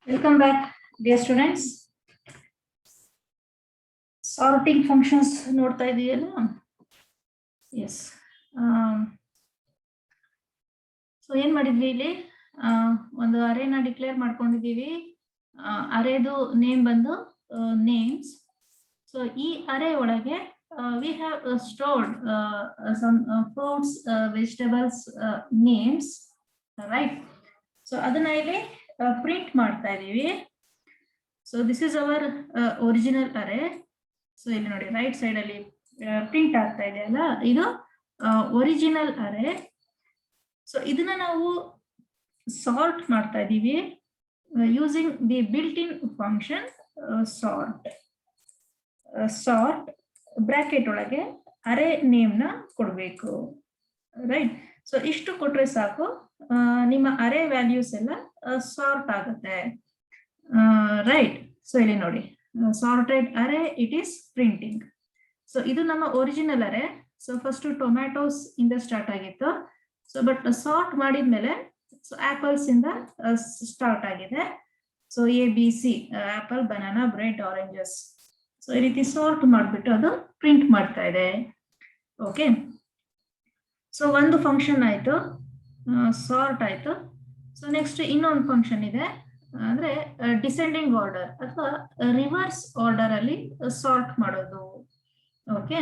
Welcome back, dear students. Sorting functions ನೋಡ್ತಾ ಇದೀಯಲ್ಲ? Yes. So ಏನ್ ಮಾಡಿದ್ವಿ ಇಲ್ಲಿ ಒಂದು ಅರೇನ ಡಿಕ್ಲೇರ್ ಮಾಡ್ಕೊಂಡಿದೀವಿ. ಅರೇದು ನೇಮ್ ಬಂದು ನೇಮ್ಸ್. ಸೊ ಈ ಅರೇ ಒಳಗೆ we have stored some fruits, vegetables names, right? So ಅದನ್ನ ಇಲ್ಲಿ ಪ್ರಿಂಟ್ ಮಾಡ್ತಾ ಇದೀವಿ. So this is our original array. So ಇಲ್ಲಿ ನೋಡಿ ರೈಟ್ ಸೈಡ್ ಅಲ್ಲಿ ಪ್ರಿಂಟ್ ಆಗ್ತಾ ಇದೆ ಅಲ್ಲ, ಇದು ಒರಿಜಿನಲ್ ಅರೇ. ಸೊ ಇದನ್ನ ನಾವು ಸಾರ್ಟ್ ಮಾಡ್ತಾ ಇದೀವಿ using the built in function sort. Sort bracket ಒಳಗೆ ಅರೇ ನೇಮ್ ನ ಕೊಡ್ಬೇಕು, ರೈಟ್? ಸೊ ಇಷ್ಟು ಕೊಟ್ರೆ ಸಾಕು, ನಿಮ್ಮ ಅರೇ ವ್ಯಾಲ್ಯೂಸ್ ಎಲ್ಲ ಸಾರ್ಟ್ ಆಗುತ್ತೆ, ರೈಟ್? ಸೊ ಇಲ್ಲಿ ನೋಡಿ sorted array it is printing. So ಇದು ನಮ್ಮ ಒರಿಜಿನಲ್ ಅರೇ. ಸೊ ಫಸ್ಟ್ ಟೊಮ್ಯಾಟೋಸ್ ಇಂದ ಸ್ಟಾರ್ಟ್ ಆಗಿತ್ತು. ಸೊ ಬಟ್ ಸಾರ್ಟ್ ಮಾಡಿದ್ಮೇಲೆ ಸೊ ಆಪಲ್ಸ್ ಇಂದ ಸ್ಟಾರ್ಟ್ ಆಗಿದೆ. So ABC apple, banana, bread, oranges. So ಈ ರೀತಿ ಸಾರ್ಟ್ ಮಾಡಿಬಿಟ್ಟು ಅದು ಪ್ರಿಂಟ್ ಮಾಡ್ತಾ ಇದೆ. ಓಕೆ, ಸೊ ಒಂದು ಫಂಕ್ಷನ್ ಆಯ್ತು, ಸಾರ್ಟ್ ಆಯ್ತು. ಸೊ ನೆಕ್ಸ್ಟ್ ಇನ್ನೊಂದು ಫಂಕ್ಷನ್ ಇದೆ, ಅಂದ್ರೆ ಡಿಸೆಂಡಿಂಗ್ ಆರ್ಡರ್ ಅಥವಾ ರಿವರ್ಸ್ ಆರ್ಡರ್ ಅಲ್ಲಿ ಸಾರ್ಟ್ ಮಾಡೋದು. ಓಕೆ,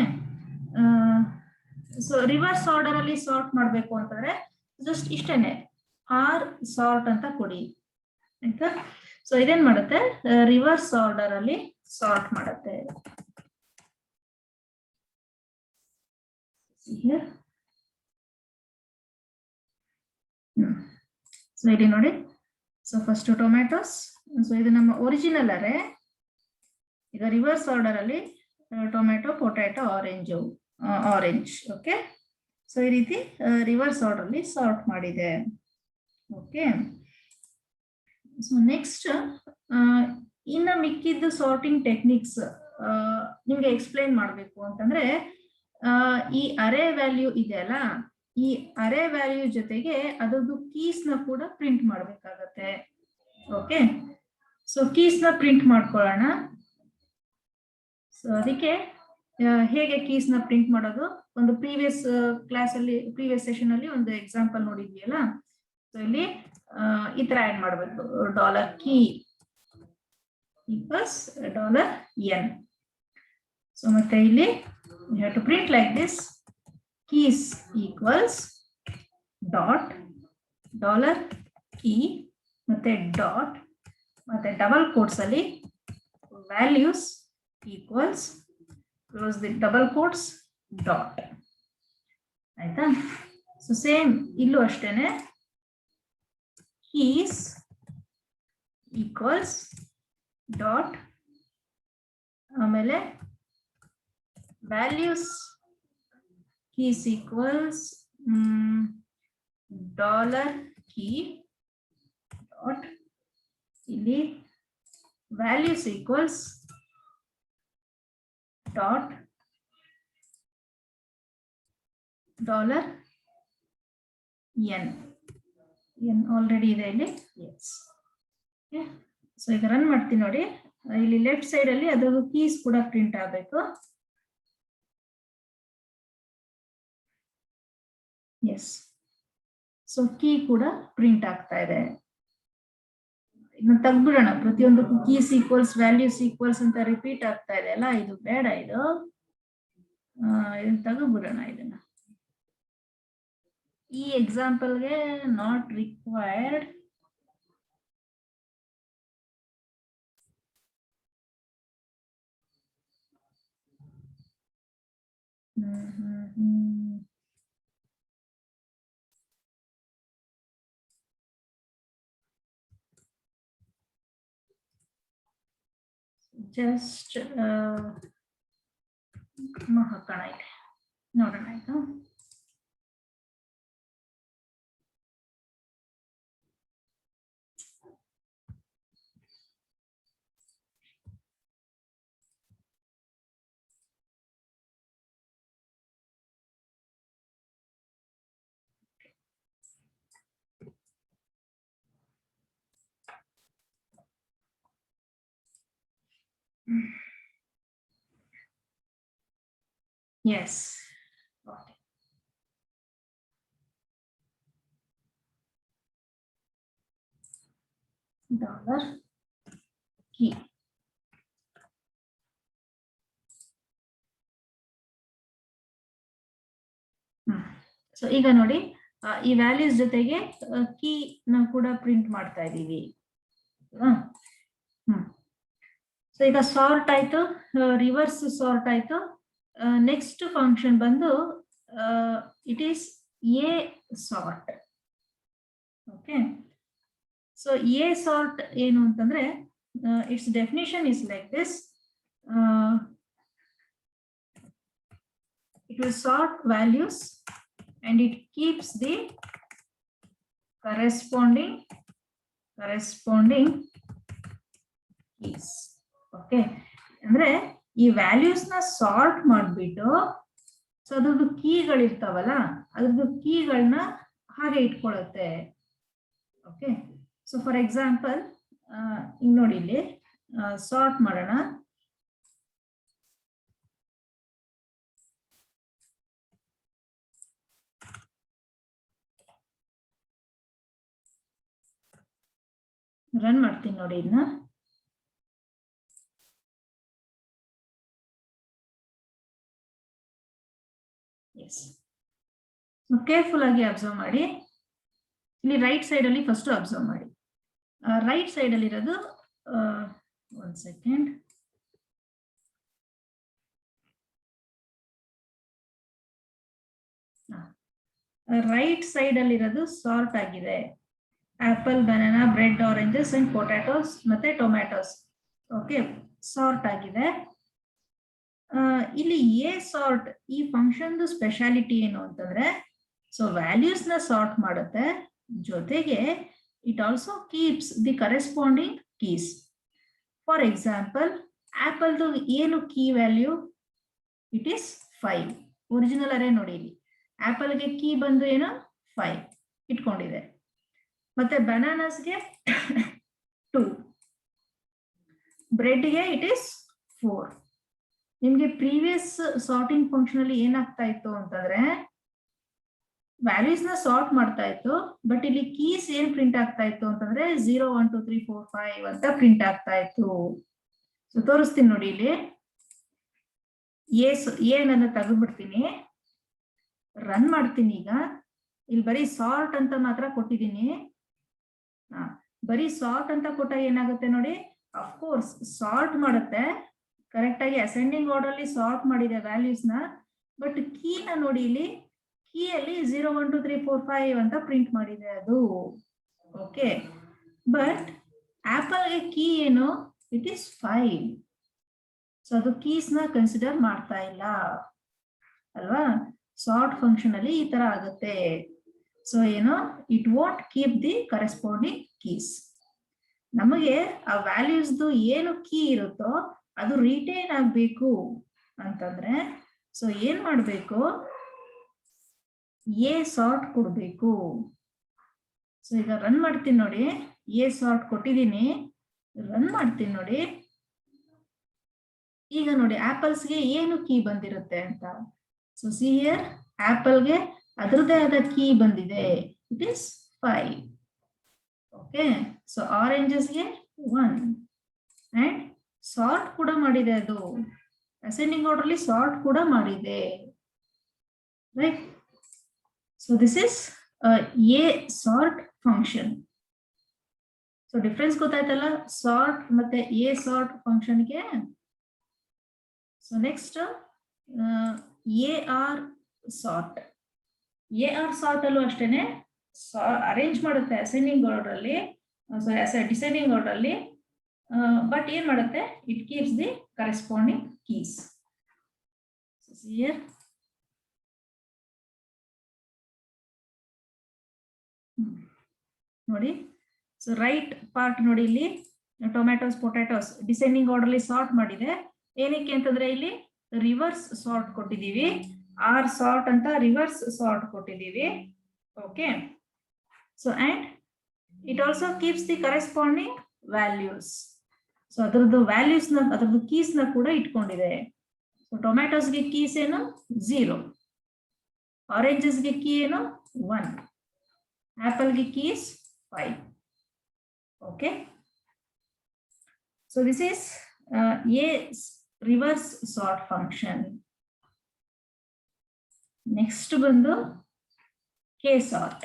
ಸೊ ರಿವರ್ಸ್ ಆರ್ಡರ್ ಅಲ್ಲಿ ಸಾರ್ಟ್ ಮಾಡಬೇಕು ಅಂತಂದ್ರೆ ಜಸ್ಟ್ ಇಷ್ಟೇನೆ, ಆರ್ ಸಾರ್ಟ್ ಅಂತ ಕೊಡಿ, ಆಯ್ತಾ? ಸೊ ಇದೇನ್ ಮಾಡುತ್ತೆ, ರಿವರ್ಸ್ ಆರ್ಡರ್ ಅಲ್ಲಿ ಸಾರ್ಟ್ ಮಾಡುತ್ತೆ. ಸೊ ಇಲ್ಲಿ ನೋಡಿ, ಸೊ ಫಸ್ಟ್ ಟೊಮ್ಯಾಟೋಸ್. ಸೊ ಇದು ನಮ್ಮ ಒರಿಜಿನಲ್ ಅರೇ. ಈಗ ರಿವರ್ಸ್ ಆರ್ಡರ್ ಅಲ್ಲಿ tomato, potato, orange. Okay, so ಈ ರೀತಿ ರಿವರ್ಸ್ ಆರ್ಡರ್ ಅಲ್ಲಿ ಸಾರ್ಟ್ ಮಾಡಿದೆ. ಓಕೆ, ಸೊ ನೆಕ್ಸ್ಟ್ ಇನ್ನ ಮಿಕ್ಕಿದ್ದು ಸಾರ್ಟಿಂಗ್ ಟೆಕ್ನಿಕ್ಸ್ ನಿಮ್ಗೆ ಎಕ್ಸ್ಪ್ಲೈನ್ ಮಾಡಬೇಕು ಅಂತಂದ್ರೆ, ಈ ಅರೇ ವ್ಯಾಲ್ಯೂ ಇದೆ ಅಲ್ಲ, ಈ ಅರೇ ವ್ಯಾಲ್ಯೂ ಜೊತೆಗೆ ಅದರದ್ದು ಕೀಸ್ ನ ಕೂಡ ಪ್ರಿಂಟ್ ಮಾಡ್ಬೇಕಾಗತ್ತೆ. ಓಕೆ, ಸೊ ಕೀಸ್ ನ ಪ್ರಿಂಟ್ ಮಾಡ್ಕೊಳ್ಳೋಣ. ಸೊ ಅದಕ್ಕೆ ಹೇಗೆ ಕೀಸ್ ನ ಪ್ರಿಂಟ್ ಮಾಡೋದು, ಒಂದು ಪ್ರೀವಿಯಸ್ ಕ್ಲಾಸ್ ಅಲ್ಲಿ, ಪ್ರೀವಿಯಸ್ ಸೆಷನ್ ಅಲ್ಲಿ ಒಂದು ಎಕ್ಸಾಂಪಲ್ ನೋಡಿದ್ವಿಯಲ್ಲ. ಸೊ ಇಲ್ಲಿ ಈ ತರ ಆಡ್ ಮಾಡ್ಬೇಕು, $key equals $n. ಸೊ ಮತ್ತೆ ಇಲ್ಲಿ you have to print like this, keys equals dot $key ಮತ್ತೆ ಡಾಟ್ ಮತ್ತೆ ಡಬಲ್ ಕೋಟ್ಸ್ ಅಲ್ಲಿ values equals close the double quotes dot. ಆಯ್ತಾ? ಸೊ ಸೇಮ್ ಇಲ್ಲೂ ಅಷ್ಟೇನೆ, keys equals ಡಾಟ್, ಆಮೇಲೆ values keys equals $key dot, ಇಲ್ಲಿ values equals dot $n already ಇದೆ ಇಲ್ಲಿ. ಎಸ್, ಸೊ ಈಗ ರನ್ ಮಾಡ್ತೀನಿ ನೋಡಿ, ಇಲ್ಲಿ ಲೆಫ್ಟ್ ಸೈಡ್ ಅಲ್ಲಿ ಅದ್ರ ಕೀಸ್ ಕೂಡ ಪ್ರಿಂಟ್ ಆಗಬೇಕು. ಎಸ್, ಸೊ ಕೀ ಕೂಡ ಪ್ರಿಂಟ್ ಆಗ್ತಾ ಇದೆ. ಇನ್ನು ತೆಗ್ಬಿಡೋಣ, ಪ್ರತಿಯೊಂದಕ್ಕೂ ಕೀಸ್ ಈಕ್ವಲ್ಸ್ ವ್ಯಾಲ್ಯೂಸ್ ಈಕ್ವಲ್ಸ್ ಅಂತ ರಿಪೀಟ್ ಆಗ್ತಾ ಇದೆ ಅಲ್ಲ, ಇದು ಬೇಡ, ಇದನ್ನ ತೆಗೆದ್ಬಿಡೋಣ. ಇದನ್ನ ಈ ಎಕ್ಸಾಂಪಲ್ಗೆ ನಾಟ್ ರಿಕ್ವೈರ್ಡ್. ಜಸ್ಟ್ ಹಾಕೋಣ, ಇದೆ ನೋಡೋಣ. ಆಯ್ತಾ? Yes. Okay. Dollar key. So ಈಗ ನೋಡಿ ಈ ವ್ಯಾಲ್ಯೂಸ್ ಜೊತೆಗೆ ಕೀ ನ ಕೂಡ ಪ್ರಿಂಟ್ ಮಾಡ್ತಾ ಇದೀವಿ. ಸೊ ಈಗ ಸಾರ್ಟ್ ಆಯ್ತು, ರಿವರ್ಸ್ ಸಾರ್ಟ್ ಆಯ್ತು. ನೆಕ್ಸ್ಟ್ ಫಂಕ್ಷನ್ ಬಂದು it is A sort. Okay, so A sort ಏನು ಅಂತಂದ್ರೆ it's definition is like this. It will sort values and it keeps the corresponding keys. Okay, ಅಂದ್ರೆ ಈ ವ್ಯಾಲ್ಯೂಸ್ ನ sort ಮಾಡ್ಬಿಟ್ಟು so ಅದ್ರದ್ದು ಕೀಗಳಿರ್ತಾವಲ್ಲ ಅದ್ರದ್ದು ಕೀಗಳನ್ನ ಹಾಗೆ ಇಟ್ಕೊಳ್ಳುತ್ತೆ. ಓಕೆ, ಸೊ ಫಾರ್ ಎಕ್ಸಾಂಪಲ್ ಈಗ ನೋಡಿ ಇಲ್ಲಿ ಸಾರ್ಟ್ ಮಾಡೋಣ. ರನ್ ಮಾಡ್ತೀನಿ ನೋಡಿ ಇದನ್ನ. ಎಸ್, ಕೇರ್ಫುಲ್ ಆಗಿ ಅಬ್ಸರ್ವ್ ಮಾಡಿ. ಇಲ್ಲಿ ರೈಟ್ ಸೈಡ್ ಅಲ್ಲಿ ಫಸ್ಟ್ ಅಬ್ಸರ್ವ್ ಮಾಡಿ. ರೈಟ್ ಸೈಡ್ ಅಲ್ಲಿ ಇರೋದು ಒಂದ್ ಸೆಕೆಂಡ್. ರೈಟ್ ಸೈಡ್ ಅಲ್ಲಿ ಇರೋದು ಸಾರ್ಟ್ ಆಗಿದೆ. Apple, banana, bread, oranges and potatoes ಮತ್ತೆ ಟೊಮ್ಯಾಟೋಸ್. ಓಕೆ, ಸಾರ್ಟ್ ಆಗಿದೆ. ಇಲ್ಲಿ ಎ ಸಾರ್ಟ್ ಈ ಫಂಕ್ಷನ್ ಸ್ಪೆಷಾಲಿಟಿ ಏನು ಅಂತಂದ್ರೆ ಸೊ ವ್ಯಾಲ್ಯೂಸ್ ನ ಸಾರ್ಟ್ ಮಾಡುತ್ತೆ, ಜೊತೆಗೆ it also keeps the corresponding keys. For example ಆಪಲ್ದು ಏನು key value? It is 5. Original array ನೋಡಿ, ಇಲ್ಲಿ ಆಪಲ್ಗೆ ಕೀ ಬಂದು ಏನು 5 ಇಟ್ಕೊಂಡಿದೆ. ಮತ್ತೆ ಬನಾನಾಸ್ಗೆ 2, ಬ್ರೆಡ್ಗೆ ಇಟ್ ಈಸ್ 4. ನಿಮ್ಗೆ ಪ್ರೀವಿಯಸ್ ಸಾರ್ಟಿಂಗ್ ಫಂಕ್ಷನ್ ಅಲ್ಲಿ ಏನಾಗ್ತಾ ಇತ್ತು ಅಂತಂದ್ರೆ ವ್ಯಾಲ್ಯೂಸ್ ನ ಸಾರ್ಟ್ ಮಾಡ್ತಾ ಇತ್ತು, ಬಟ್ ಇಲ್ಲಿ ಕೀಸ್ ಏನ್ ಪ್ರಿಂಟ್ ಆಗ್ತಾ ಇತ್ತು ಅಂತಂದ್ರೆ 0 1 2 3 4 5 ಅಂತ ಪ್ರಿಂಟ್ ಆಗ್ತಾ ಇತ್ತು. ಸೊ ತೋರಿಸ್ತೀನಿ ನೋಡಿ, ಇಲ್ಲಿ ಏನನ್ನ ತೆಗೆದ್ಬಿಡ್ತೀನಿ, ರನ್ ಮಾಡ್ತೀನಿ. ಈಗ ಇಲ್ಲಿ ಬರೀ ಸಾರ್ಟ್ ಅಂತ ಮಾತ್ರ ಕೊಟ್ಟಿದ್ದೀನಿ. ಬರೀ ಸಾರ್ಟ್ ಅಂತ ಕೊಟ್ಟಾಗ ಏನಾಗುತ್ತೆ ನೋಡಿ, ಅಫ್ಕೋರ್ಸ್ ಸಾರ್ಟ್ ಮಾಡುತ್ತೆ, ಕರೆಕ್ಟ್ ಆಗಿ ಅಸೆಂಡಿಂಗ್ ಆರ್ಡರ್ ಅಲ್ಲಿ ಸಾರ್ಟ್ ಮಾಡಿದೆ ವ್ಯಾಲ್ಯೂಸ್ ನ. ಬಟ್ ಕೀನ ನೋಡಿ, ಇಲ್ಲಿ ಕೀಯಲ್ಲಿ 0 1 2 3 4 5 ಅಂತ ಪ್ರಿಂಟ್ ಮಾಡಿದೆ ಅದು. ಓಕೆ, ಬಟ್ ಆಪಲ್ಗೆ ಕೀ ಏನು? It is 5. ಸೊ ಅದು ಕೀಸ್ ನ ಕನ್ಸಿಡರ್ ಮಾಡ್ತಾ ಇಲ್ಲ ಅಲ್ವಾ? ಸಾರ್ಟ್ ಫಂಕ್ಷನ್ ಅಲ್ಲಿ ಈ ತರ ಆಗುತ್ತೆ. ಸೊ ಏನು, it want keep the corresponding keys. ನಮಗೆ ಆ ವ್ಯಾಲ್ಯೂಸ್ದು ಏನು ಕೀ ಇರುತ್ತೋ ಅದು ರಿಟೈನ್ ಆಗ್ಬೇಕು ಅಂತಂದ್ರೆ ಸೊ ಏನ್ ಮಾಡ್ಬೇಕು, ಎ ಸಾರ್ಟ್ ಕೊಡ್ಬೇಕು. ಸೊ ಈಗ ರನ್ ಮಾಡ್ತೀನಿ ನೋಡಿ, ಎ ಸಾರ್ಟ್ ಕೊಟ್ಟಿದ್ದೀನಿ, ರನ್ ಮಾಡ್ತೀನಿ ನೋಡಿ. ಈಗ ನೋಡಿ ಆಪಲ್ಸ್ಗೆ ಏನು ಕೀ ಬಂದಿರುತ್ತೆ ಅಂತ. ಸೊ ಸಿ ಹಿಯರ್, ಆಪಲ್ಗೆ ಅದರದೇ ಆದ ಕೀ ಬಂದಿದೆ, ಇಟ್ ಈಸ್ 5. ಓಕೆ, ಸೊ ಆರೆಂಜಸ್ಗೆ 1 ಅಂಡ್ ಸಾರ್ಟ್ ಕೂಡ ಮಾಡಿದೆ, ಅದು ಅಸೆಂಡಿಂಗ್ ಆರ್ಡರ್ ಅಲ್ಲಿ ಸಾರ್ಟ್ ಕೂಡ ಮಾಡಿದೆ, right? So this is asort function. So difference ಗೊತ್ತಾಯ್ತಲ್ಲ ಸಾರ್ಟ್ ಮತ್ತೆ ಎ ಸಾರ್ಟ್ ಫಂಕ್ಷನ್ಗೆ. So next arsort. Arsort ಅಲ್ಲೂ ಅಷ್ಟೇನೆ ಅರೇಂಜ್ ಮಾಡುತ್ತೆ ಅಸೆಂಡಿಂಗ್ ಆರ್ಡರ್ ಅಲ್ಲಿ, ಡಿಸೆಂಡಿಂಗ್ ಆರ್ಡರ್ ಅಲ್ಲಿ. ಬಟ್ ಏನ್ ಮಾಡುತ್ತೆ, it keeps the corresponding keys. ನೋಡಿ, ಸೊ ರೈಟ್ ಪಾರ್ಟ್ ನೋಡಿ, ಇಲ್ಲಿ ಟೊಮ್ಯಾಟೋಸ್, ಪೊಟ್ಯಾಟೋಸ್ ಡಿಸೆಂಡಿಂಗ್ ಆರ್ಡರ್ ಅಲ್ಲಿ ಸಾರ್ಟ್ ಮಾಡಿದೆ. ಏನಕ್ಕೆ ಅಂತಂದ್ರೆ ಇಲ್ಲಿ ರಿವರ್ಸ್ ಸಾರ್ಟ್ ಕೊಟ್ಟಿದೀವಿ, ಆರ್ ಸಾರ್ಟ್ ಅಂತ ರಿವರ್ಸ್ ಸಾರ್ಟ್ ಕೊಟ್ಟಿದೀವಿ. Okay, so and it also keeps the corresponding values. So ಅದರದ್ದು ವ್ಯಾಲ್ಯೂಸ್ ನ ಅದರದ್ದು ಕೀಸ್ ನ ಕೂಡ ಇಟ್ಕೊಂಡಿದೆ. ಸೊ ಟೊಮ್ಯಾಟೋಸ್ಗೆ ಕೀಸ್ ಏನು 0, ಆರೆಂಜಸ್ಗೆ ಕೀ ಏನು 1, ಆಪಲ್ಗೆ keys 5. Okay, so this is a reverse sort function. Next ಬಂದು k sort.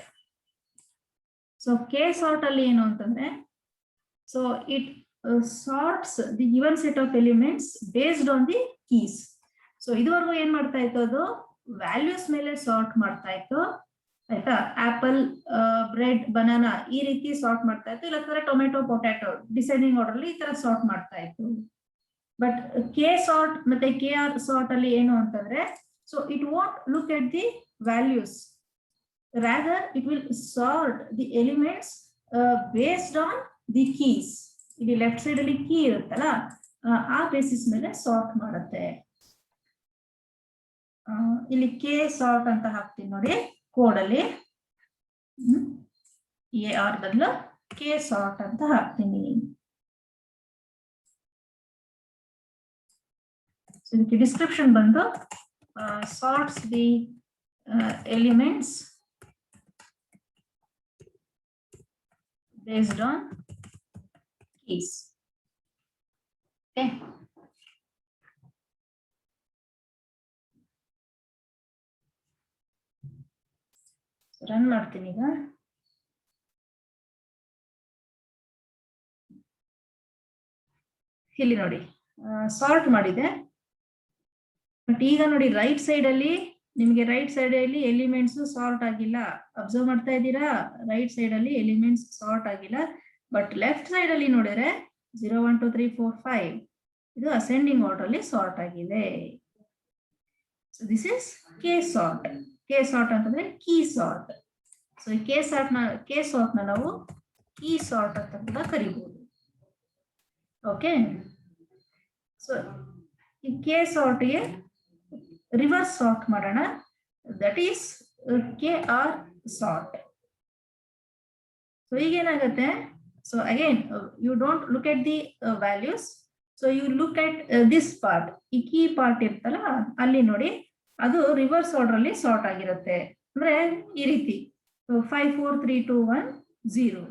ಸೊ k sort ಅಲ್ಲಿ ಏನು ಅಂತಂದ್ರೆ, so it sorts the given set of elements based on the keys. So ಇದುವರೆಗೂ ಏನ್ ಮಾಡ್ತಾ ಇತ್ತು, ಅದು ವ್ಯಾಲ್ಯೂಸ್ ಮೇಲೆ ಸಾರ್ಟ್ ಮಾಡ್ತಾ ಇತ್ತು ಆಯ್ತಾ. ಆಪಲ್, ಬ್ರೆಡ್, ಬನಾನಾ ಈ ರೀತಿ ಸಾರ್ಟ್ ಮಾಡ್ತಾ ಇತ್ತು, ಇಲ್ಲ ಟೊಮೆಟೊ, ಪೊಟ್ಯಾಟೊ ಡಿಸೆಂಡಿಂಗ್ ಆರ್ಡರ್ ಅಲ್ಲಿ ಈ ತರ ಸಾರ್ಟ್ ಮಾಡ್ತಾ ಇತ್ತು. ಬಟ್ ಕೆ ಸಾರ್ಟ್ ಮತ್ತೆ ಕೆ ಆರ್ ಸಾರ್ಟ್ ಅಲ್ಲಿ ಏನು ಅಂತಂದ್ರೆ, so it want look at the values, rather it will sort the elements based on the keys. ಇಲ್ಲಿ ಲೆಫ್ಟ್ ಸೈಡ್ ಅಲ್ಲಿ ಕೀ ಇರುತ್ತಲ್ಲ, ಆ ಬೇಸಿಸ್ ಮೇಲೆ ಸಾರ್ಟ್ ಮಾಡುತ್ತೆ. ಇಲ್ಲಿ ಕೆ ಸಾರ್ಟ್ ಅಂತ ಹಾಕ್ತೀನಿ ನೋಡಿ ಕೋಡ್ ಅಲ್ಲಿ, ಎ ಆರ್ ಬದಲು ಕೆ ಸಾರ್ಟ್ ಅಂತ ಹಾಕ್ತೀನಿ. ಇದಕ್ಕೆ ಡಿಸ್ಕ್ರಿಪ್ಷನ್ ಬಂದು sorts the elements based on keys. Okay, run ಮಾಡ್ತೀನಿ ಈಗ. ಇಲ್ಲಿ ನೋಡಿ ಸಾರ್ಟ್ ಮಾಡಿದೆ, ಬಟ್ ಈಗ ನೋಡಿ ರೈಟ್ ಸೈಡ್ ಅಲ್ಲಿ ನಿಮಗೆ ರೈಟ್ ಸೈಡ್ ಅಲ್ಲಿ ಎಲಿಮೆಂಟ್ಸ್ ಸಾರ್ಟ್ ಆಗಿಲ್ಲ. ಅಬ್ಸರ್ವ್ ಮಾಡ್ತಾ ಇದ್ದೀರಾ, ರೈಟ್ ಸೈಡ್ ಅಲ್ಲಿ ಎಲಿಮೆಂಟ್ಸ್ ಸಾರ್ಟ್ ಆಗಿಲ್ಲ. ಬಟ್ ಲೆಫ್ಟ್ ಸೈಡ್ ಅಲ್ಲಿ ನೋಡಿದ್ರೆ 0 1 2 3 4 5 ಇದು ಅಸೆಂಡಿಂಗ್ ಆರ್ಡರ್ ಅಲ್ಲಿ ಸಾರ್ಟ್ ಆಗಿದೆ. So this is K sort. K sort ಅಂತಂದ್ರೆ ಕೀ ಸಾರ್ಟ್. ಸೊ ಈ ಕೆ ಸಾರ್ಟ್ ನ ನಾವು ಕೀ ಸಾರ್ಟ್ ಅಂತ ಕೂಡ ಕರಿಬಹುದು. ಓಕೆ, ಸೊ ಈ ಕೆ ಸಾರ್ಟ್ ಗೆ ರಿವರ್ಸ್ ಸಾರ್ಟ್ ಮಾಡೋಣ, that is K R sort. So ಈಗೇನಾಗುತ್ತೆ, so again you don't look at the values, so you look at this part. ಈ ಕೀ ಪಾರ್ಟ್ ಇರ್ತಲ್ಲ ಅಲ್ಲಿ ನೋಡಿ, ಅದು ರಿವರ್ಸ್ ಆರ್ಡರ್ ಅಲ್ಲಿ ಸಾರ್ಟ್ ಆಗಿರುತ್ತೆ. ಅಂದ್ರೆ ಈ ರೀತಿ 5 4 3 2 1 0.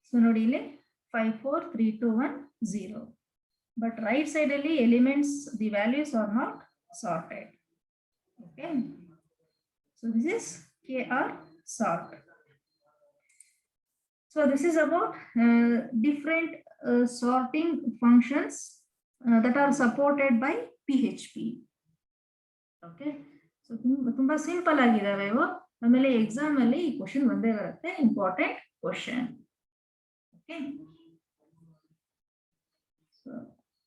ಸೊ ನೋಡಿ ಇಲ್ಲಿ 5 4 3 2 1 0. ಬಟ್ ರೈಟ್ ಸೈಡ್ ಅಲ್ಲಿ elements the values are not sorted. Okay, so this is KR sort. So this is about different sorting functions that are supported by PHP. Okay, so ತುಂಬಾ simple ಆಗಿದಾವೆ ಇವು. ಆಮೇಲೆ exam ಅಲ್ಲಿ ಈ question ಬಂದೇ ಬರುತ್ತೆ, important question. Okay, so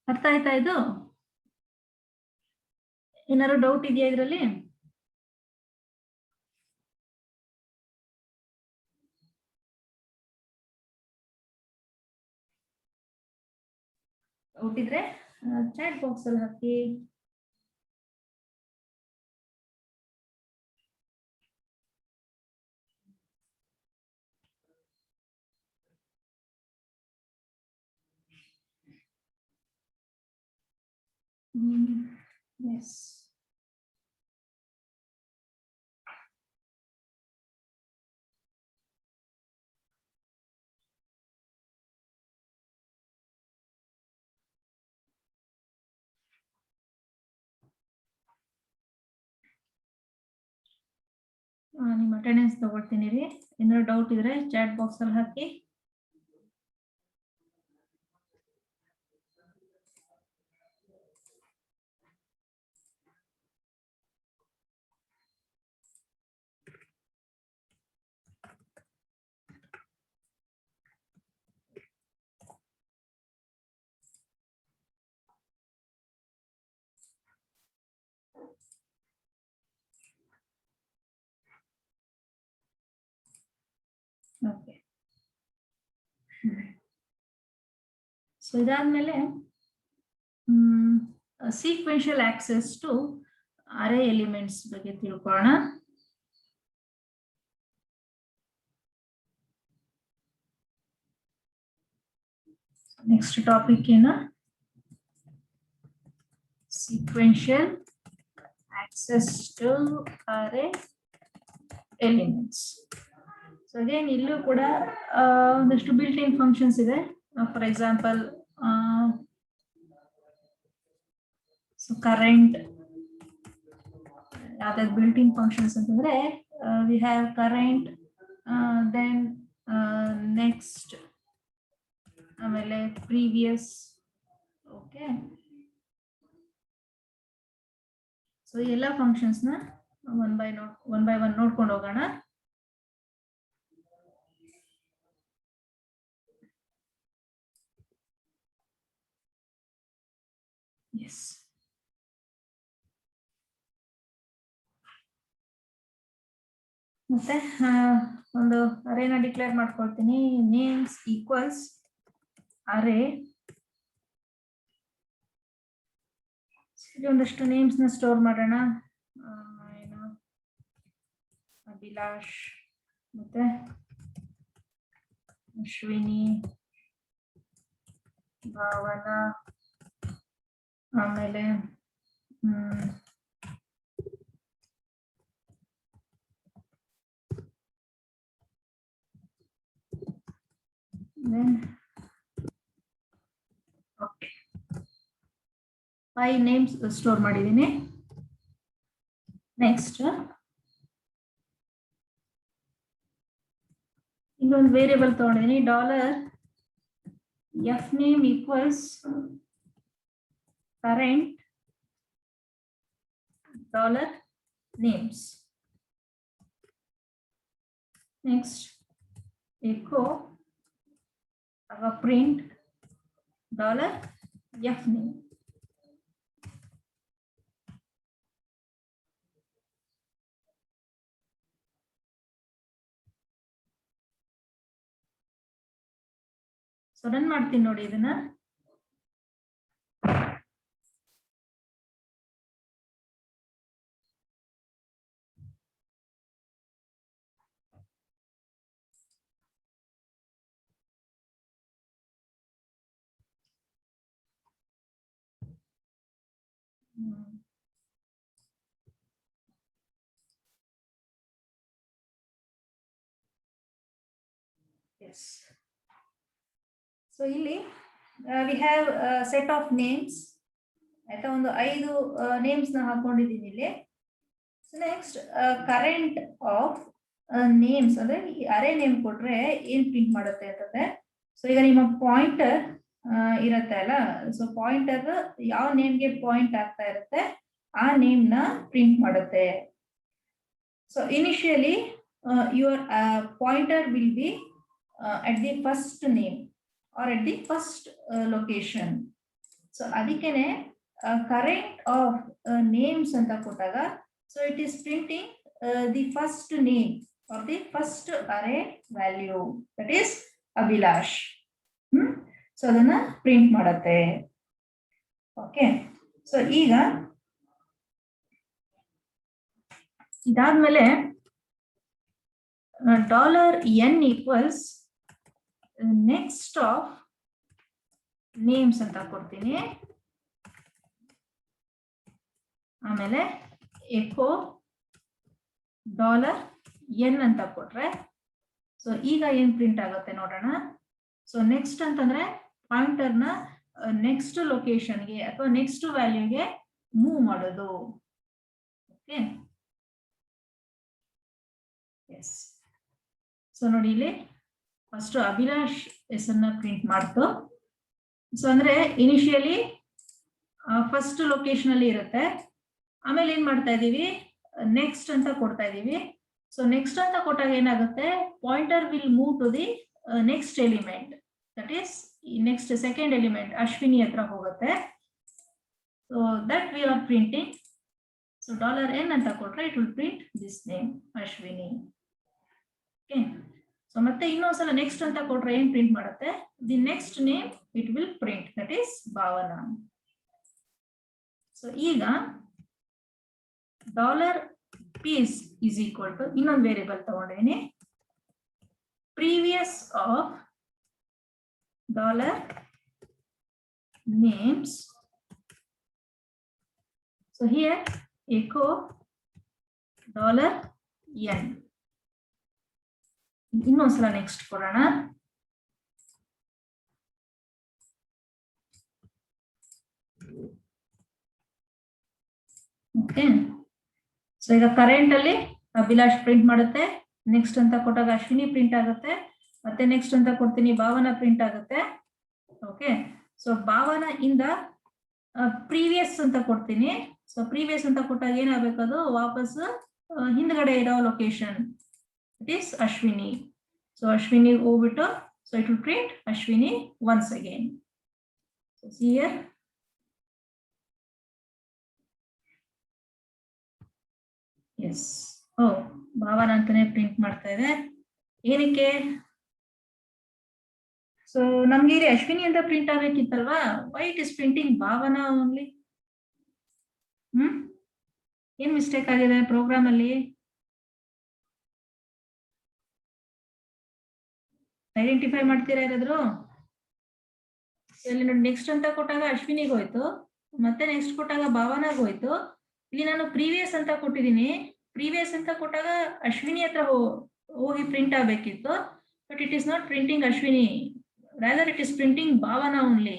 ಅರ್ಥ ಆಯ್ತಾ ಇದು? ಏನಾದ್ರು ಡೌಟ್ ಇದೆಯಾ ಇದರಲ್ಲಿ? ಡೌಟ್ ಇದ್ರೆ ಚಾಟ್ ಬಾಕ್ಸ್ ಅಲ್ಲಿ ಹಾಕಿ. Yes. ನಿಮ್ಮ ಅಟೆಂಡೆನ್ಸ್ ತಗೊಳ್ತೀನಿ ರೀ. ಏನಾದ್ರು ಡೌಟ್ ಇದ್ರೆ ಚಾಟ್ ಬಾಕ್ಸ್ ಅಲ್ಲಿ ಹಾಕಿ. ಓಕೆ, ಸೊ ಇದಾದ್ಮೇಲೆ sequential access to array elements ಬಗ್ಗೆ ತಿಳ್ಕೊಳ್ಳೋಣ. ನೆಕ್ಸ್ಟ್ ಟಾಪಿಕ್ ಏನು, sequential access to array elements. So again ಇಲ್ಲೂ ಕೂಡ ಒಂದಷ್ಟು ಬಿಲ್ಟ್ ಇನ್ ಫಂಕ್ಷನ್ಸ್ ಇದೆ. ಫಾರ್ ಎಕ್ಸಾಂಪಲ್ ಸೊ ಕರೆಂಟ್ ಯಾವ್ದಾದ್ರು ಬಿಲ್ಟ್ ಇನ್ ಫಂಕ್ಷನ್ಸ್ ಅಂತಂದ್ರೆ we have current, then next, ಆಮೇಲೆ ಪ್ರೀವಿಯಸ್. ಓಕೆ, ಸೊ ಎಲ್ಲ ಫಂಕ್ಷನ್ಸ್ ನ ಒನ್ ಬೈ ಒನ್ ನೋಡ್ಕೊಂಡು ಹೋಗೋಣ. ಎಸ್, ಮತ್ತೆ ಒಂದು ಅರೇನ ಡಿಕ್ಲೇರ್ ಮಾಡ್ಕೊಳ್ತೀನಿ. Names equals array. ಒಂದಷ್ಟು ನೇಮ್ಸ್ ನ ಸ್ಟೋರ್ ಮಾಡೋಣ. ಏನು, ಅಭಿಲಾಷ್, ಮತ್ತೆ ಅಶ್ವಿನಿ, ಭಾವನಾ, ಆಮೇಲೆ ಓಕೆ, 5 ನೇಮ್ಸ್ ಸ್ಟೋರ್ ಮಾಡಿದ್ದೀನಿ. ನೆಕ್ಸ್ಟ್ ಇನ್ನೊಂದು ವೇರಿಯಬಲ್ ತಗೊಂಡಿದ್ದೀನಿ. $f name equals current $names. Next, echo print $f name. So run ಮಾಡ್ತೀನಿ ನೋಡಿ ಇದನ್ನ. Yes. So ಇಲ್ಲಿ we have a set of names. ಆಯ್ತಾ, ಒಂದು 5 ನೇಮ್ಸ್ ನ ಹಾಕೊಂಡಿದ್ದೀನಿ ಇಲ್ಲಿ. So next current off names ಅಂದ್ರೆ ಅರೇ ನೇಮ್ ಕೊಟ್ರೆ ಏನ್ ಪ್ರಿಂಟ್ ಮಾಡುತ್ತೆ ಅಂತಂದ್ರೆ, ಸೊ ಈಗ ನಿಮ್ಮ ಪಾಯಿಂಟರ್ ಇರತ್ತೆ ಅಲ್ಲ, ಸೊ ಪಾಯಿಂಟರ್ ಯಾವ ನೇಮ್ಗೆ ಪಾಯಿಂಟ್ ಆಗ್ತಾ ಇರುತ್ತೆ ಆ ನೇಮ್ ನ ಪ್ರಿಂಟ್ ಮಾಡುತ್ತೆ. So initially your pointer will be at the first name or at the first location. So ಅದಕ್ಕೇನೆ current of names ಅಂತ ಕೊಟ್ಟಾಗ, so it is printing the first name or the first array value, that is Abhilash. So ಅದನ್ನ print ಮಾಡುತ್ತೆ. Okay, so ಈಗ ಇದಾದ್ಮೇಲೆ $n equals next of names ಅಂತ ಕೊಡ್ತೀನಿ. ಆಮೇಲೆ ಎಕೋ $n ಅಂತ ಕೊಟ್ರೆ, ಸೊ ಈಗ ಏನ್ ಪ್ರಿಂಟ್ ಆಗುತ್ತೆ ನೋಡೋಣ. ಸೊ ನೆಕ್ಸ್ಟ್ ಅಂತಂದ್ರೆ ಪಾಯಿಂಟರ್ ನ ನೆಕ್ಸ್ಟ್ ಲೊಕೇಶನ್ಗೆ ಅಥವಾ ನೆಕ್ಸ್ಟ್ ವ್ಯಾಲ್ಯೂಗೆ ಮೂವ್ ಮಾಡೋದು. Okay, yes. ಸೊ ನೋಡಿ ಇಲ್ಲಿ ಫಸ್ಟ್ ಅಭಿಲಾಷ್ ಹೆಸರನ್ನ ಪ್ರಿಂಟ್ ಮಾಡ್ತು. ಸೊ ಅಂದ್ರೆ ಇನಿಷಿಯಲಿ ಫಸ್ಟ್ ಲೊಕೇಶನ್ ಅಲ್ಲಿ ಇರುತ್ತೆ. ಆಮೇಲೆ ಏನ್ ಮಾಡ್ತಾ ಇದೀವಿ, ನೆಕ್ಸ್ಟ್ ಅಂತ ಕೊಡ್ತಾ ಇದೀವಿ. ಸೊ ನೆಕ್ಸ್ಟ್ ಅಂತ ಕೊಟ್ಟಾಗ ಏನಾಗುತ್ತೆ, pointer will move to the next element, that is next second element Ashwini ಹತ್ರ ಹೋಗುತ್ತೆ. So that we are printing. So $n ಅಂತ ಕೊಟ್ರೆ it will print this name Ashwini. Okay, so ಮತ್ತೆ ಇನ್ನೊಂದ್ಸಲ ನೆಕ್ಸ್ಟ್ ಅಂತ ಕೊಟ್ರೆ ಏನ್ ಪ್ರಿಂಟ್ ಮಾಡುತ್ತೆ, the next name it will print, that is Bhavana. So ಈಗ $p is equal to ಇನ್ನೊಂದು ವೇರಿಯಬಲ್ ತಗೊಂಡಿದ್ದೀನಿ, previous of names. So here echo $n. ಇನ್ನೊಂದ್ಸಲ ನೆಕ್ಸ್ಟ್ ಕೊಡೋಣ. ಓಕೆ, ಸೊ ಈಗ ಕರೆಂಟ್ ಅಲ್ಲಿ ಅಭಿಲಾಷ್ ಪ್ರಿಂಟ್ ಮಾಡುತ್ತೆ, ನೆಕ್ಸ್ಟ್ ಅಂತ ಕೊಟ್ಟಾಗ ಅಶ್ವಿನಿ ಪ್ರಿಂಟ್ ಆಗುತ್ತೆ, ಮತ್ತೆ ನೆಕ್ಸ್ಟ್ ಅಂತ ಕೊಡ್ತೀನಿ ಭಾವನಾ ಪ್ರಿಂಟ್ ಆಗುತ್ತೆ. ಓಕೆ, ಸೊ ಭಾವನಾ ಇಂದ ಪ್ರೀವಿಯಸ್ ಅಂತ ಕೊಡ್ತೀನಿ. ಸೊ ಪ್ರೀವಿಯಸ್ ಅಂತ ಕೊಟ್ಟಾಗ ಏನಾಗಬೇಕು, ಅದು ವಾಪಸ್ ಹಿಂದ್ಗಡೆ ಇರೋ location, it is Ashwini. So Ashwini ಹೋಗ್ಬಿಟ್ಟು, so it will print Ashwini once again. So here yes, oh Bhavana ಅಂತಾನೆ ಪ್ರಿಂಟ್ ಮಾಡ್ತಾ ಇದೆ. ಏನಕ್ಕೆ? ಸೊ ನಮ್ಗೆ ಇಲ್ಲಿ ಅಶ್ವಿನಿ ಅಂತ ಪ್ರಿಂಟ್ ಆಗ್ಬೇಕಿತ್ತಲ್ವಾ, why it is printing Bhavana only? ಏನ್ ಮಿಸ್ಟೇಕ್ ಆಗಿದೆ ಪ್ರೋಗ್ರಾಮ್ ಅಲ್ಲಿ? ಐಡೆಂಟಿಫೈ ಮಾಡ್ತೀರಾ ಯಾರಾದ್ರು? ಇಲ್ಲಿ ನೋಡಿ, ನೆಕ್ಸ್ಟ್ ಅಂತ ಕೊಟ್ಟಾಗ ಅಶ್ವಿನಿಗೆ ಹೋಯ್ತು, ಮತ್ತೆ ನೆಕ್ಸ್ಟ್ ಕೊಟ್ಟಾಗ ಭಾವನಾಗ ಹೋಯ್ತು. ಇಲ್ಲಿ ನಾನು ಪ್ರೀವಿಯಸ್ ಅಂತ ಕೊಟ್ಟಿದ್ದೀನಿ, ಪ್ರೀವಿಯಸ್ ಅಂತ ಕೊಟ್ಟಾಗ ಅಶ್ವಿನಿ ಹತ್ರ ಹೋಗಿ ಪ್ರಿಂಟ್ ಆಗ್ಬೇಕಿತ್ತು, but it is not printing Ashwini, rather it is printing Bhavana only.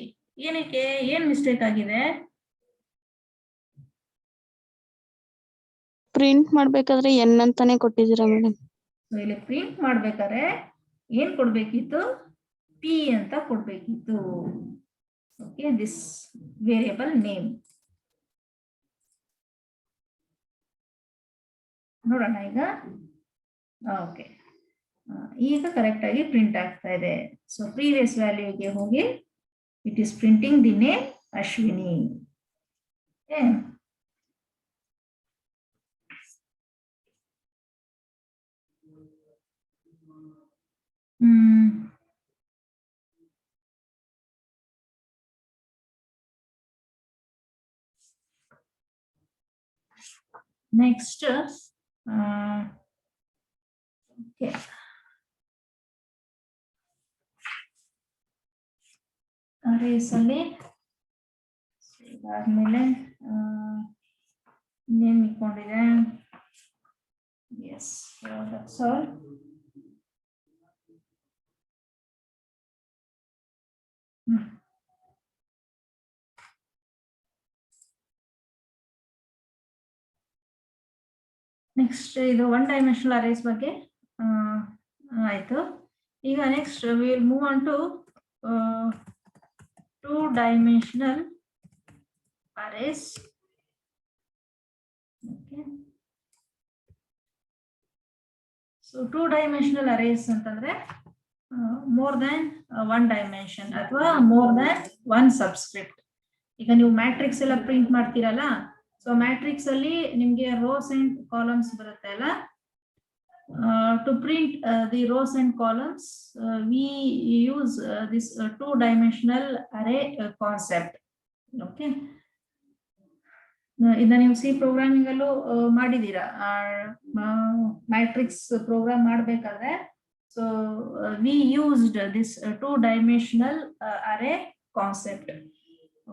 ಏನಕ್ಕೆ, ಏನ್ ಮಿಸ್ಟೇಕ್ ಆಗಿದೆ? ಪ್ರಿಂಟ್ ಮಾಡ್ಬೇಕಾದ್ರೆ ಎನ್ ಅಂತಾನೆ ಕೊಟ್ಟಿದ್ದೀರಾ ಮೇಡಮ್. ಇಲ್ಲಿ ಪ್ರಿಂಟ್ ಮಾಡ್ಬೇಕಾದ್ರೆ ಏನ್ ಕೊಡ್ಬೇಕಿತ್ತು? ಪಿ ಅಂತ ಕೊಡ್ಬೇಕಿತ್ತು. Okay, this variable name. ನೋಡೋಣ ಈಗ. ಓಕೆ, ಈಗ ಕರೆಕ್ಟ್ ಆಗಿ ಪ್ರಿಂಟ್ ಆಗ್ತಾ ಇದೆ. ಸೊ ಪ್ರೀವಿಯಸ್ ವ್ಯಾಲ್ಯೂಗೆ ಹೋಗಿ it is printing the name Ashwini. Next okay, arrays ಅಲ್ಲಿ ಆದ್ಮೇಲೆ ನೇಮ್ ಇಟ್ಕೊಂಡಿದೆ. Yes, that's all. ನೆಕ್ಸ್ಟ್ ಇದು ಒನ್ ಡೈಮೆನ್ಷನಲ್ ಅರೇಸ್ ಬಗ್ಗೆ ಆಯ್ತು. ಈಗ next will move on to two dimensional arrays. Okay, so two dimensional arrays ಅಂತಂದ್ರೆ ಮೋರ್ ದ್ಯಾನ್ ಒನ್ ಡೈಮೆನ್ಷನ್ ಅಥವಾ more than one subscript. ಈಗ ನೀವು ಮ್ಯಾಟ್ರಿಕ್ಸ್ ಎಲ್ಲ ಪ್ರಿಂಟ್ ಮಾಡ್ತೀರಲ್ಲ, ಸೊ ಮ್ಯಾಟ್ರಿಕ್ಸ್ ಅಲ್ಲಿ ನಿಮ್ಗೆ ರೋಸ್ ಅಂಡ್ ಕಾಲಮ್ಸ್ ಬರುತ್ತೆ ಅಲ್ಲ. To print the rows and columns we use this two dimensional array concept. Okay, ಇದನ್ನ ನೀವು ಸಿ ಪ್ರೋಗ್ರಾಮಿಂಗ್ ಅಲ್ಲೂ ಮಾಡಿದೀರಾ. ಮ್ಯಾಟ್ರಿಕ್ಸ್ ಪ್ರೋಗ್ರಾಮ್ ಮಾಡ್ಬೇಕಾದ್ರೆ so we used this two dimensional array concept.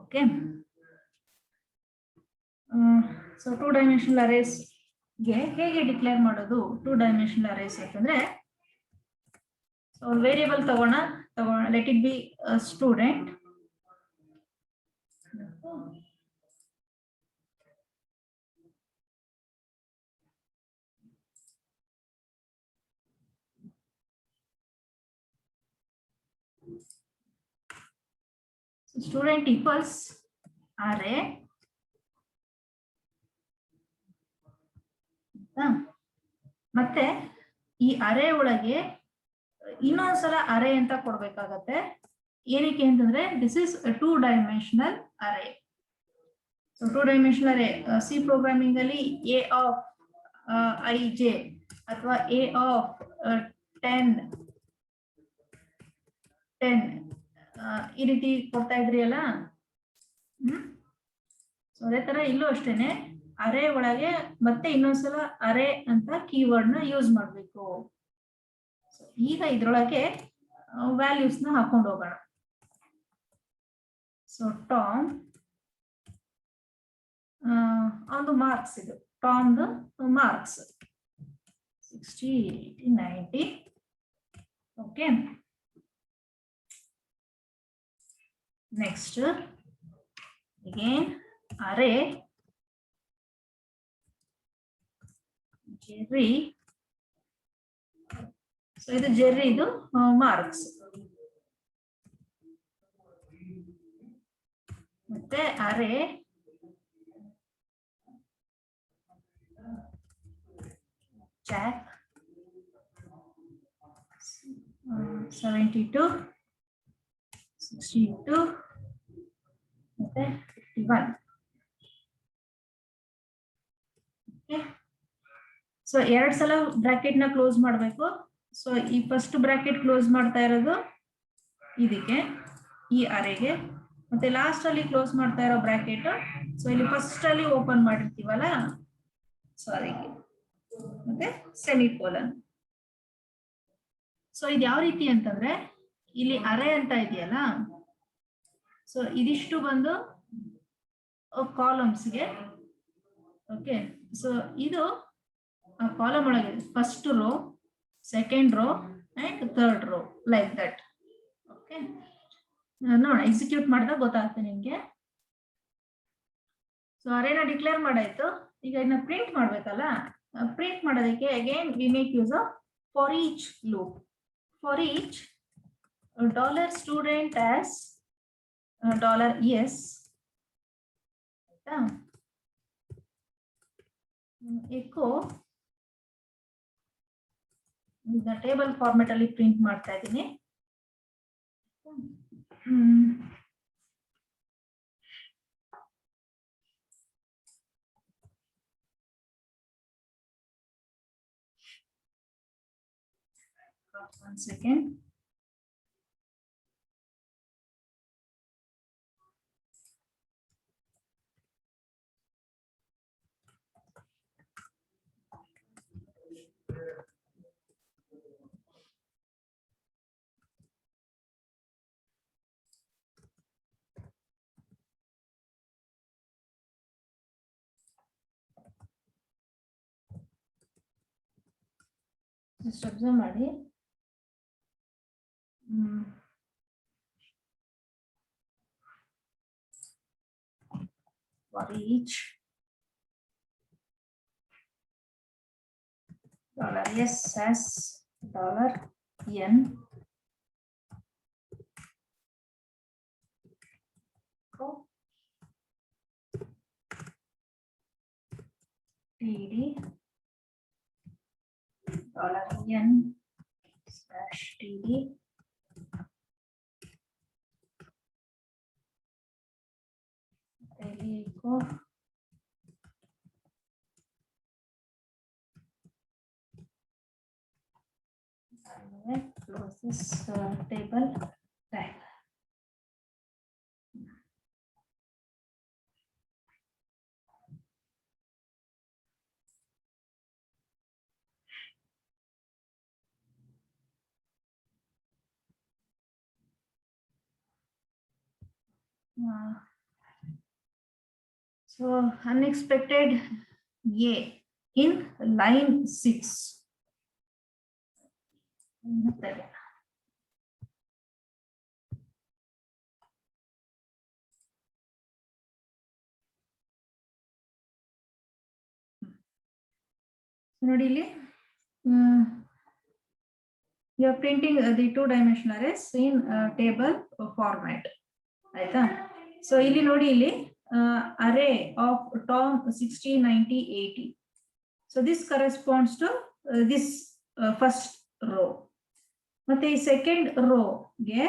Okay, so two dimensional arrays ಗೆ ಹೇಗೆ declare ಮಾಡೋದು? Two dimensional arrays ಅಂತಂದ್ರೆ variable ತಗೋಣ, let it be student. Student equals array, ಮತ್ತೆ ಈ ಅರೇ ಒಳಗೆ ಇನ್ನೊಂದ್ಸಲ ಅರೇ ಅಂತ ಕೊಡ್ಬೇಕಾಗತ್ತೆ. ಏನಕ್ಕೆ ಅಂತಂದ್ರೆ this is two dimensional array. So two dimensional array C programming ಅಲ್ಲಿ ಎ ಆಫ್ ಐ ಜೆ ಅಥವಾ ಎ ಆಫ್ 10 ಈ ರೀತಿ ಕೊಡ್ತಾ ಇದ್ರಿ ಅಲ್ಲ. ಸೊ ಅದೇ ತರ ಇಲ್ಲೂ ಅಷ್ಟೇನೆ, ಅರೇ ಒಳಗೆ ಮತ್ತೆ ಇನ್ನೊಂದ್ಸಲ ಅರೇ ಅಂತ ಕೀವರ್ಡ್ ನ ಯೂಸ್ ಮಾಡಬೇಕು. ಈಗ ಇದ್ರೊಳಗೆ ವ್ಯಾಲ್ಯೂಸ್ ನ ಹಾಕೊಂಡು ಹೋಗೋಣ. ಸೊ ಟಾಮ್ ಒಂದು ಮಾರ್ಕ್ಸ್, ಇದು ಟಾಮ್ದು marks 60, 80, 90. Okay, next again array Jerry. ಸೊ ಇದು ಜೆರ್ರಿ, ಇದು ಮಾರ್ಕ್ಸ್. ಮತ್ತೆ ಅರೆ ಜಾಕ್ 72, 62 ಮತ್ತೆ 51. ಸೊ 2 ಸಲ ಬ್ರಾಕೆಟ್ ನ ಕ್ಲೋಸ್ ಮಾಡಬೇಕು. ಸೊ ಈ ಫಸ್ಟ್ ಬ್ರಾಕೆಟ್ ಕ್ಲೋಸ್ ಮಾಡ್ತಾ ಇರೋದು ಇದಕ್ಕೆ, ಈ ಅರೆಗೆ, ಮತ್ತೆ ಲಾಸ್ಟ್ ಅಲ್ಲಿ ಕ್ಲೋಸ್ ಮಾಡ್ತಾ ಇರೋ ಬ್ರಾಕೆಟ್, ಸೊ ಇಲ್ಲಿ ಫಸ್ಟ್ ಅಲ್ಲಿ ಓಪನ್ ಮಾಡಿರ್ತೀವಲ್ಲ, ಸೊ ಅದಕ್ಕೆ, ಮತ್ತೆ ಸೆಮಿಕೋಲನ್. ಸೊ ಇದು ಯಾವ ರೀತಿ ಅಂತಂದ್ರೆ, ಇಲ್ಲಿ ಅರೆ ಅಂತ ಇದೆಯಲ್ಲ, ಸೊ ಇದಿಷ್ಟು ಬಂದು ಕಾಲಮ್ಸ್ಗೆ. ಓಕೆ, ಸೊ ಇದು ಕಾಲಮ್ ಒಳಗೆ first row, second row and third row, like that. Okay, ನೋಡ ಎಕ್ಸಿಕ್ಯೂಟ್ ಮಾಡಿದಾಗ ಗೊತ್ತಾಗುತ್ತೆ ನಿಮ್ಗೆ. ಸೊ ಅರೇನ ಡಿಕ್ಲೇರ್ ಮಾಡಾಯ್ತು. ಈಗ ಇದನ್ನ ಪ್ರಿಂಟ್ ಮಾಡ್ಬೇಕಲ್ಲ, ಪ್ರಿಂಟ್ ಮಾಡೋದಕ್ಕೆ again we make use of for each loop. For each $student as $s, ಆಯ್ತಾ, ಎಕೋ ಟೇಬಲ್ ಫಾರ್ಮೆಟ್ ಅಲ್ಲಿ ಪ್ರಿಂಟ್ ಮಾಡ್ತಾ ಇದ್ದೀನಿ. One second. Just observe ಮಾಡಿ. For each $s as $n td $n / td echo close this table tag. So unexpected A in line 6. ನೋಡಿ ಇಲ್ಲಿ you are printing the 2-dimensional arrays in table format, ಆಯ್ತಾ. So ಇಲ್ಲಿ ನೋಡಿ, ಇಲ್ಲಿ array of Tom 60, 90, 80. So this corresponds to this first row. ಮತ್ತೆ ಈ second ರೋಗೆ,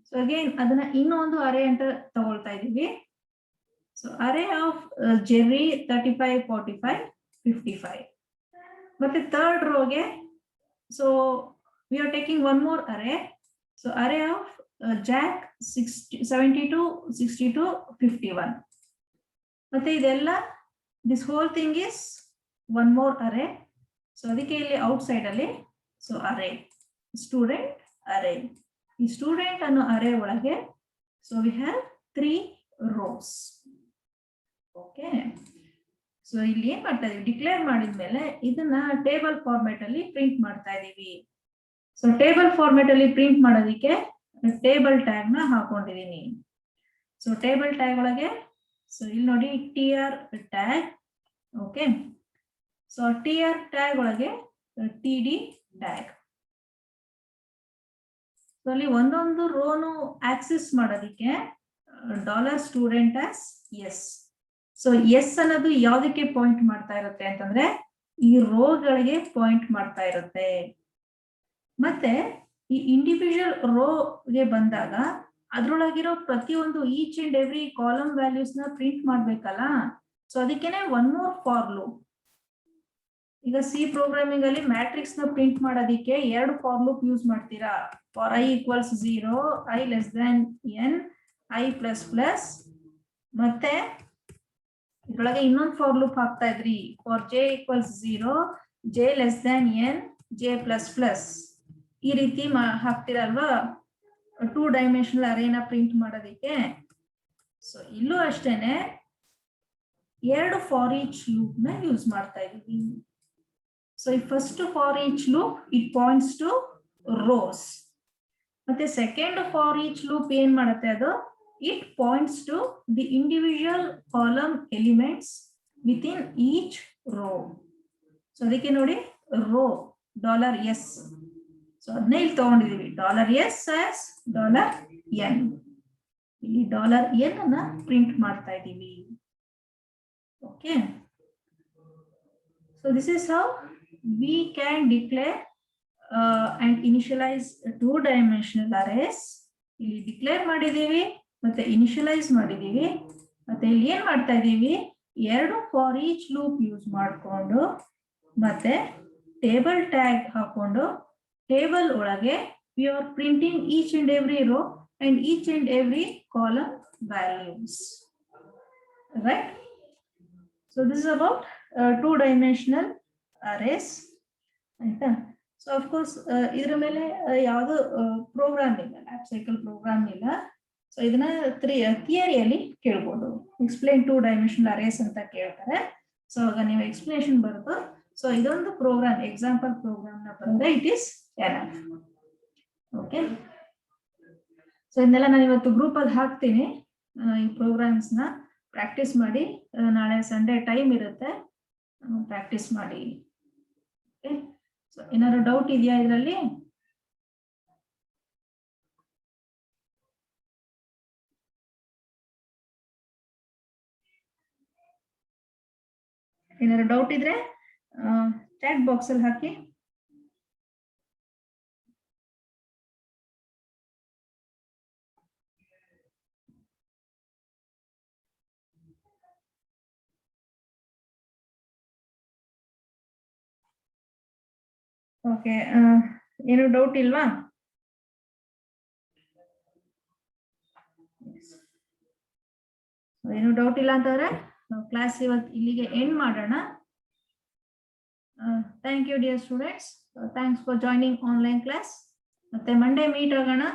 so again ಅದನ್ನ ಇನ್ನೊಂದು ಅರೇ ಅಂತ ತಗೊಳ್ತಾ ಇದೀವಿ. So array of Jerry 35, 45, 55. ಮತ್ತೆ ಥರ್ಡ್ ರೋಗೆ, so we are taking one more array. So array of Jack 72, 62, 51. ಮತ್ತೆ ಇದೆಲ್ಲ, this whole thing is one more array. So ಅದಕ್ಕೆ ಇಲ್ಲಿ ಔಟ್ಸೈಡ್ ಅಲ್ಲಿ, ಸೊ array ಸ್ಟೂಡೆಂಟ್ array. ಈ ಸ್ಟೂಡೆಂಟ್ ಅನ್ನೋ array ಒಳಗೆ, so we have 3 rows. Okay, so ಇಲ್ಲಿ ಏನ್ ಮಾಡ್ತಾ ಇದೀವಿ, ಡಿಕ್ಲೇರ್ ಮಾಡಿದ್ಮೇಲೆ ಇದನ್ನ ಟೇಬಲ್ ಫಾರ್ಮ್ಯಾಟ್ ಅಲ್ಲಿ ಪ್ರಿಂಟ್ ಮಾಡ್ತಾ ಇದೀವಿ. ಸೊ ಟೇಬಲ್ ಫಾರ್ಮ್ಯಾಟ್ ಅಲ್ಲಿ ಪ್ರಿಂಟ್ ಮಾಡೋದಕ್ಕೆ ಟೇಬಲ್ ಟ್ಯಾಗ್ ನ ಹಾಕೊಂಡಿದೀನಿ. ಸೊ ಟೇಬಲ್ ಟ್ಯಾಗ್ ಒಳಗೆ ಸೊ ಇಲ್ಲಿ ನೋಡಿ tr tag. Okay, so tr tag ಒಳಗೆ td ಟ್ಯಾಗ್. ಸೊ ಅಲ್ಲಿ ಒಂದೊಂದು ರೋನು ಆಕ್ಸೆಸ್ ಮಾಡೋದಕ್ಕೆ $student as yes. So S ಅನ್ನೋದು ಯಾವ್ದಕ್ಕೆ ಪಾಯಿಂಟ್ ಮಾಡ್ತಾ ಇರುತ್ತೆ ಅಂತಂದ್ರೆ ಈ ರೋಗಳಿಗೆ ಪಾಯಿಂಟ್ ಮಾಡ್ತಾ ಇರುತ್ತೆ. ಮತ್ತೆ ಈ ಇಂಡಿವಿಜುವಲ್ ರೋಗೆ ಬಂದಾಗ ಅದ್ರೊಳಗಿರೋ ಪ್ರತಿಯೊಂದು each and every column values ನ ಪ್ರಿಂಟ್ ಮಾಡ್ಬೇಕಲ್ಲ. ಸೊ ಅದಕ್ಕೇನೆ ಒನ್ ಮೋರ್ ಫಾರ್ ಲೂಪ್. ಈಗ ಸಿ ಪ್ರೋಗ್ರಾಮಿಂಗ್ ಅಲ್ಲಿ ಮ್ಯಾಟ್ರಿಕ್ಸ್ ನ ಪ್ರಿಂಟ್ ಮಾಡೋದಿಕ್ಕೆ 2 ಫಾರ್ ಲೂಪ್ ಯೂಸ್ ಮಾಡ್ತೀರಾ. For i = 0, i n, i++, ಮತ್ತೆ ಇದ್ರೊಳಗೆ ಇನ್ನೊಂದು ಫಾರ್ ಲೂಪ್ ಹಾಕ್ತಾ ಇದ್ರಿ. For j = 0, j n, j++. ಈ ರೀತಿ ಹಾಕ್ತಿರಲ್ವಾ 2 ಡೈಮೆನ್ಷನಲ್ ಅರೇನ ಪ್ರಿಂಟ್ ಮಾಡೋದಿಕ್ಕೆ. ಸೊ ಇಲ್ಲೂ ಅಷ್ಟೇನೆ 2 ಫಾರ್ ಈಚ್ ಲೂಪ್ ನ ಯೂಸ್ ಮಾಡ್ತಾ ಇದೀವಿ. ಸೊ ಈ first for each loop it points to rows. ಮತ್ತೆ ಸೆಕೆಂಡ್ ಫಾರ್ ಈಚ್ ಲೂಪ್ ಏನ್ ಮಾಡುತ್ತೆ, ಅದು it points to the individual column elements within each row. So ಅದಕ್ಕೆ ನೋಡಿ ರೋ $s. ಸೊ ಅದನ್ನೇ ಇಲ್ಲಿ ತಗೊಂಡಿದೀವಿ $s as $n. ಇಲ್ಲಿ $n ಅನ್ನ ಪ್ರಿಂಟ್ ಮಾಡ್ತಾ ಇದ್ದೀವಿ. Okay, so this is how we can declare and initialize 2-dimensional arrays. ಇಲ್ಲಿ ಡಿಕ್ಲೇರ್ ಮಾಡಿದೀವಿ ಮತ್ತೆ ಇನಿಷಿಯಲೈಸ್ ಮಾಡಿದೀವಿ. ಮತ್ತೆ ಇಲ್ಲಿ ಏನ್ ಮಾಡ್ತಾ ಇದೀವಿ, 2 ಫಾರ್ ಈಚ್ ಲೂಪ್ ಯೂಸ್ ಮಾಡಿಕೊಂಡು ಮತ್ತೆ ಟೇಬಲ್ ಟ್ಯಾಗ್ ಹಾಕೊಂಡು ಟೇಬಲ್ ಒಳಗೆ we are printing each and every row and each and every column values. Right? So this is about 2-dimensional arrays. ಆಯ್ತಾ? ಸೊ ಆಫ್ ಕೋರ್ಸ್ ಇದ್ರ ಮೇಲೆ ಯಾವುದು ಪ್ರೋಗ್ರಾಮ್ ಇಲ್ಲ, app cycle program ಇಲ್ಲ. ಸೊ ಇದನ್ನ ಥಿಯರಿಯಲ್ಲಿ ಕೇಳ್ಬೋದು. ಎಕ್ಸ್ಪ್ಲೇನ್ 2-dimensional arrays ಅಂತ ಕೇಳ್ತಾರೆ. ಸೊ ಆಗ ನೀವು ಎಕ್ಸ್ಪ್ಲೇಷನ್ ಬರುತ್ತೆ. ಸೊ ಇದೊಂದು ಪ್ರೋಗ್ರಾಮ್, ಎಕ್ಸಾಂಪಲ್ ಪ್ರೋಗ್ರಾಮ್ ನ ಬಂದ್ರೆ it is enough. Okay, so ಇದನ್ನೆಲ್ಲ ನಾನು ಇವತ್ತು ಗ್ರೂಪ್ ಅಲ್ಲಿ ಹಾಕ್ತೀನಿ. ಈ ಪ್ರೋಗ್ರಾಮ್ಸ್ ನ ಪ್ರಾಕ್ಟೀಸ್ ಮಾಡಿ. ನಾಳೆ ಸಂಡೇ ಟೈಮ್ ಇರುತ್ತೆ, ಪ್ರಾಕ್ಟೀಸ್ ಮಾಡಿ. ಓಕೆ, ಸೊ ಏನಾದ್ರು ಡೌಟ್ ಇದೆಯಾ ಇದರಲ್ಲಿ? ಏನಾದ್ರು ಡೌಟ್ ಇದ್ರೆ ಚಾಟ್ ಬಾಕ್ಸ್ ಅಲ್ಲಿ ಹಾಕಿ. ಓಕೆ, ಏನು ಡೌಟ್ ಇಲ್ವಾ? ಏನು ಡೌಟ್ ಇಲ್ಲ ಅಂತಂದ್ರೆ ಕ್ಲಾಸ್ ಇವತ್ತು ಇಲ್ಲಿಗೆ ಎಂಡ್ ಮಾಡೋಣ. Thank you dear students, thanks for joining online class. ಮತ್ತೆ ಮಂಡೇ ಮೀಟ್ ಆಗೋಣ.